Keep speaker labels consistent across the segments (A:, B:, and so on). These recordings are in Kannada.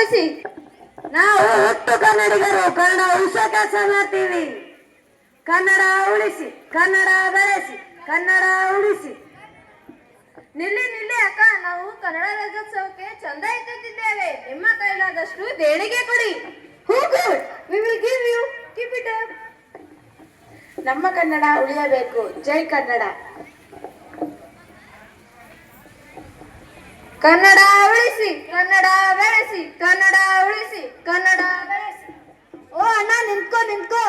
A: ಉಳಿಸಿ.
B: ನಾವು ಒಟ್ಟು ಕನ್ನಡಿಗರು ಕನ್ನಡ ಉಳಿಸೋ ಕೆಲಸ ಮಾಡ್ತೀವಿ. ಕನ್ನಡ ಉಳಿಸಿ, ಕನ್ನಡ ಬೆಳೆಸಿ, ಕನ್ನಡ ಉಳಿಸಿ.
A: ನಿಲ್ಲಿ ನಿಲ್ಲಿ ಅಕ್ಕ, ನಾವು ಕನ್ನಡ ರಾಜ್ಯೋತ್ಸವಕ್ಕೆ ಚಂದ ಎತ್ತುತ್ತಿದ್ದೇವೆ. ನಿಮ್ಮ ಕೈಲಾದಷ್ಟು ದೇಣಿಗೆ ಕೊಡಿ.
B: Who good? We will give you. Keep it up. ನಮ್ಮ ಕನ್ನಡ ಉಳಿಯಬೇಕು. ಜೈ ಕನ್ನಡ.
A: ಕನ್ನಡ ಉಳಿಸಿ, ಕನ್ನಡ ಬೆಳೆಸಿ, ಕನ್ನಡ ಉಳಿಸಿ, ಕನ್ನಡ ಬೆಳೆಸಿ.
B: ಓ ಅಣ್ಣ, ನಿಂತ್ಕೋ ನಿಂತ್ಕೋ.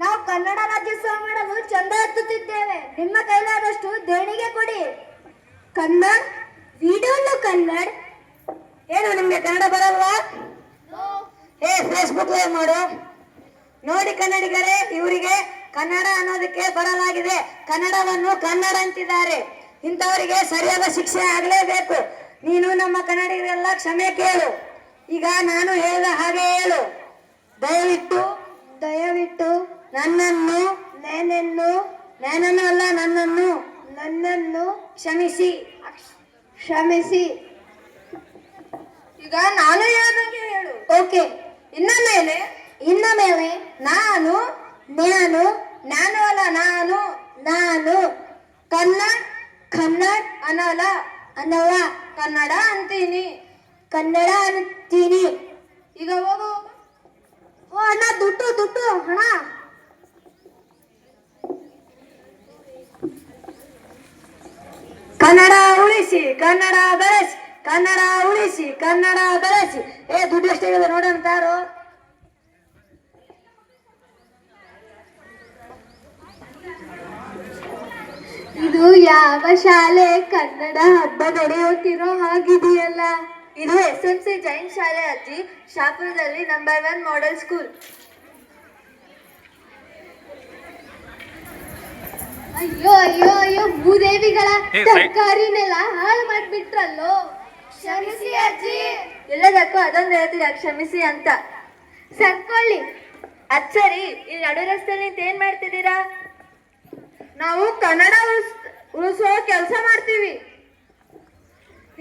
B: ನಾವು ಕನ್ನಡ ರಾಜ್ಯೋತ್ಸವ ಮಾಡಲು ಚಂದ ಎತ್ತುತ್ತಿದ್ದೇವೆ. ನಿಮ್ಮ ಕೈಲಾದಷ್ಟು ದೇಣಿಗೆ ಕೊಡಿ. ಕನ್ನಡ ವಿಡಿಯೋ ಕನ್ನಡ. ಏನು ನಿಮ್ಗೆ ಕನ್ನಡ ಬರಲ್ವಾ? ಫೇಸ್ಬುಕ್ ಲೈವ್ ಮಾಡು. ನೋಡಿ ಕನ್ನಡಿಗರೇ, ಇವರಿಗೆ ಕನ್ನಡ ಅನ್ನೋದಕ್ಕೆ ಬರಲಾಗಿದೆ. ಕನ್ನಡವನ್ನು ಕನ್ನಡ ಅಂತಿದ್ದಾರೆ. ಇಂಥವರಿಗೆ ಸರಿಯಾದ ಶಿಕ್ಷೆ ಆಗಲೇಬೇಕು. ನೀನು ನಮ್ಮ ಕನ್ನಡಿಗರೆಲ್ಲ ಕ್ಷಮೆ ಕೇಳು. ಈಗ ನಾನು ಹೇಳಿದ ಹಾಗೆ ಹೇಳು. ದಯವಿಟ್ಟು ದಯವಿಟ್ಟು ನನ್ನನ್ನು ಅಲ್ಲ ನನ್ನನ್ನು ಕ್ಷಮಿಸಿ ಕ್ಷಮಿಸಿ.
A: ಈಗ ನಾನು ಹೇಳಿದಂಗೆ ಹೇಳು.
B: ಓಕೆ. ಇನ್ನ ಮೇಲೆ ನಾನು ಕನ್ನಡ ಅನ್ನಲ್ಲ
A: ಕನ್ನಡ ಅಂತೀನಿ.
B: ಈಗ ಹೋಗು. ಓ ಅಣ್ಣ, ದುಡ್ಡು ಹಣ. ಕನ್ನಡ ಉಳಿಸಿ, ಕನ್ನಡ ಬೆಳೆಸಿ, ಕನ್ನಡ ಉಳಿಸಿ, ಕನ್ನಡ ಬೆಳೆಸಿ. ದುಡ್ಡು ಎಷ್ಟಾಗಿದೆ ನೋಡಂತಾರು.
A: ಇದು ಯಾವ ಶಾಲೆ? ಕನ್ನಡ ಹಬ್ಬ ನಡೆಯುತ್ತಿರೋ ಹಾಗಿದೆಯಲ್ಲ. ಇದು SMC ಜೈನ್ ಶಾಲೆ ಅಜ್ಜಿ, ಶಾಪುರದಲ್ಲಿ ನಂಬರ್ 1 ಮಾಡೆಲ್ ಸ್ಕೂಲ್. ಅಯ್ಯೋ ಅಯ್ಯೋ ಅಯ್ಯೋ, ಭೂದೇವಿಗಳ ತರಕಾರಿನೆಲ್ಲ ಹಾಳು ಮಾಡ್ಬಿಟ್ರಲ್ಲೋ. ಕ್ಷಮಿಸಿ ಅಜ್ಜಿ. ಎಲ್ಲದಕ್ಕೂ ಅದೊಂದು ಹೇಳ್ತೀರಾ, ಕ್ಷಮಿಸಿ ಅಂತ. ಸರ್ಕೊಳ್ಳಿ. ಅಚ್ಚರಿ, ಈ ನಡು ರಸ್ತೆಯಲ್ಲಿ ಏನ್ ಮಾಡ್ತಿದ್ದೀರಾ? ನಾವು ಕನ್ನಡ ಉಳಿಸೋ ಕೆಲಸ ಮಾಡ್ತೀವಿ.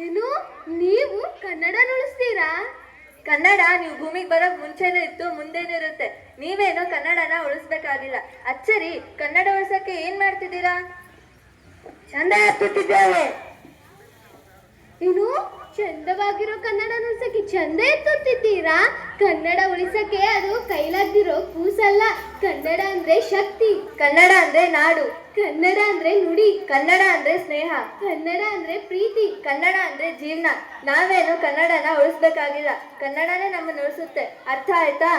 A: ಏನು, ನೀವು ಕನ್ನಡ ಉಳಿಸ್ತೀರಾ? ಕನ್ನಡ ನೀವು ಭೂಮಿಗೆ ಬರೋಕ್ ಮುಂಚೆನೂ ಇತ್ತು, ಮುಂದೆನೂ ಇರುತ್ತೆ. ನೀವೇನೋ ಕನ್ನಡನ ಉಳಿಸ್ಬೇಕಾಗಿಲ್ಲ. ಅಚ್ಚರಿ, ಕನ್ನಡ ಉಳಿಸಕ್ಕೆ ಏನ್ ಮಾಡ್ತಿದ್ದೀರಾ?
B: ಚಂದ ಎತ್ತುತ್ತಿದ್ದೇವೆ.
A: ಏನು, ಚಂದವಾಗಿರೋ ಕನ್ನಡ ಉಳಿಸಕ್ಕೆ ಚಂದ ಎತ್ತುತ್ತಿದ್ದೀರಾ? ಕನ್ನಡ ಉಳಿಸಕ್ಕೆ ಅದು ಕೈಲಾಗ್ದಿರೋ ಕೂಸಲ್ಲ. ಕನ್ನಡ ಅಂದ್ರೆ ಶಕ್ತಿ, ಕನ್ನಡ ಅಂದ್ರೆ ನಾಡು, ಕನ್ನಡ ಅಂದ್ರೆ ನುಡಿ, ಕನ್ನಡ ಅಂದ್ರೆ ಸ್ನೇಹ, ಕನ್ನಡ ಅಂದ್ರೆ ಪ್ರೀತಿ, ಕನ್ನಡ ಅಂದ್ರೆ ಜೀವನ. ನಾವೇನು ಕನ್ನಡನ ಉಳಿಸ್ಬೇಕಾಗಿಲ್ಲ, ಕನ್ನಡನೇ ನಮ್ಮನ್ನು ಉಳಿಸುತ್ತೆ. ಅರ್ಥ ಆಯ್ತಾ?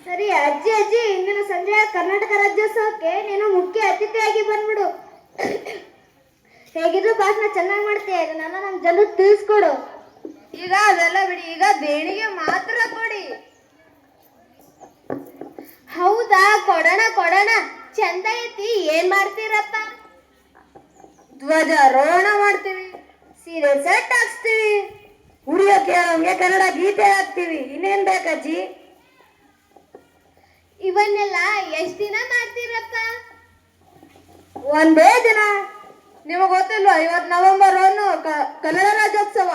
B: ಸರಿ ಅಜ್ಜಿ, ಇಂದಿನ ಸಂಜೆ ಕರ್ನಾಟಕ ರಾಜ್ಯೋತ್ಸವಕ್ಕೆ ನೀನು ಮುಖ್ಯ ಅತಿಥಿಯಾಗಿ ಬಂದ್ಬಿಡು. ಹೇಗಿದ್ರು ಭಾಷಣ ಚೆನ್ನಾಗಿ ಮಾಡ್ತೀಯ. ಇದನ್ನೆಲ್ಲ ನಮ್ಮ ಜನರು ತಿಳಿಸ್ಕೊಡು.
A: ಈಗ ಅದೆಲ್ಲ ಬಿಡಿ, ಈಗ ದೇಣಿಗೆ ಮಾತ್ರ ಕೊಡಿ. ಹೌದಾ, ಕೊಡೋಣ. ಚಂದ ಎತ್ತಿ ಏನ್ ಮಾಡ್ತೀರಪ್ಪ?
B: ಧ್ವಜಾರೋಹಣ ಮಾಡ್ತೀವಿ, ಸೀರೆ ಸೆಟ್ ಹಾಕ್ಸ್ತೀವಿ, ಉಡಿಯೋಕೆ ನಮ್ಗೆ ಕನ್ನಡ ಗೀತೆ ಹಾಕ್ತೀವಿ. ಇನ್ನೇನ್ ಬೇಕಜ್ಜಿ?
A: ಇವನ್ನೆಲ್ಲ ಎಷ್ಟ್ ದಿನ ಮಾಡ್ತೀರಪ್ಪ?
B: ಒಂದೇ ದಿನ.
A: ನಿಮಗೆ ಗೊತ್ತಿಲ್ವಾ, ಇವತ್ತು ನವೆಂಬರ್ 1 ಕನ್ನಡ ರಾಜ್ಯೋತ್ಸವ.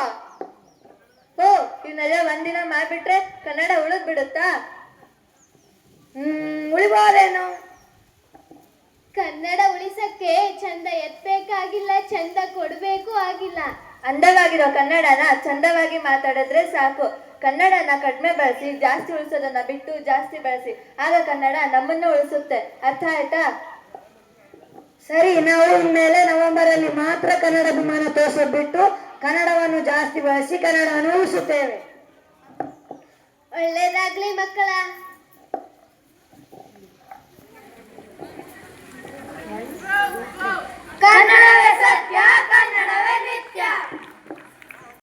A: ಇನ್ನೆಲ್ಲ ಒಂದಿನ ಮಾಡ್ಬಿಟ್ರೆ ಕನ್ನಡ ಉಳಿದ್ ಬಿಡುತ್ತಾ?
B: ಉಳಿಬೋದೇನು?
A: ಕನ್ನಡ ಉಳಿಸಕ್ಕೆ ಚಂದ ಎತ್ತಬೇಕಾಗಿಲ್ಲ, ಚಂದ ಕೊಡ್ಬೇಕು ಆಗಿಲ್ಲ. ಅಂದವಾಗಿರೋ ಕನ್ನಡನ ಚಂದವಾಗಿ ಮಾತಾಡಿದ್ರೆ ಸಾಕು. ಕನ್ನಡನ ಕಡಿಮೆ ಬಳಸಿ, ಜಾಸ್ತಿ ಉಳಿಸೋದನ್ನ ಬಿಟ್ಟು ಜಾಸ್ತಿ ಬಳಸಿ. ಆಗ ಕನ್ನಡ ನಮ್ಮನ್ನು ಉಳಿಸುತ್ತೆ. ಅರ್ಥ ಆಯ್ತಾ?
B: ಸರಿ, ನಾವು ಇನ್ಮೇಲೆ ನವೆಂಬರ್ ಅಲ್ಲಿ ಮಾತ್ರ ಕನ್ನಡ ಅಭಿಮಾನ ತೋರಿಸೋದು ಬಿಟ್ಟು ಕನ್ನಡವನ್ನು ಜಾಸ್ತಿ ಬಳಸಿ ಕನ್ನಡವನ್ನು ಉಳಿಸುತ್ತೇವೆ.
A: ಒಳ್ಳೇದಾಗ್ಲಿ ಮಕ್ಕಳ.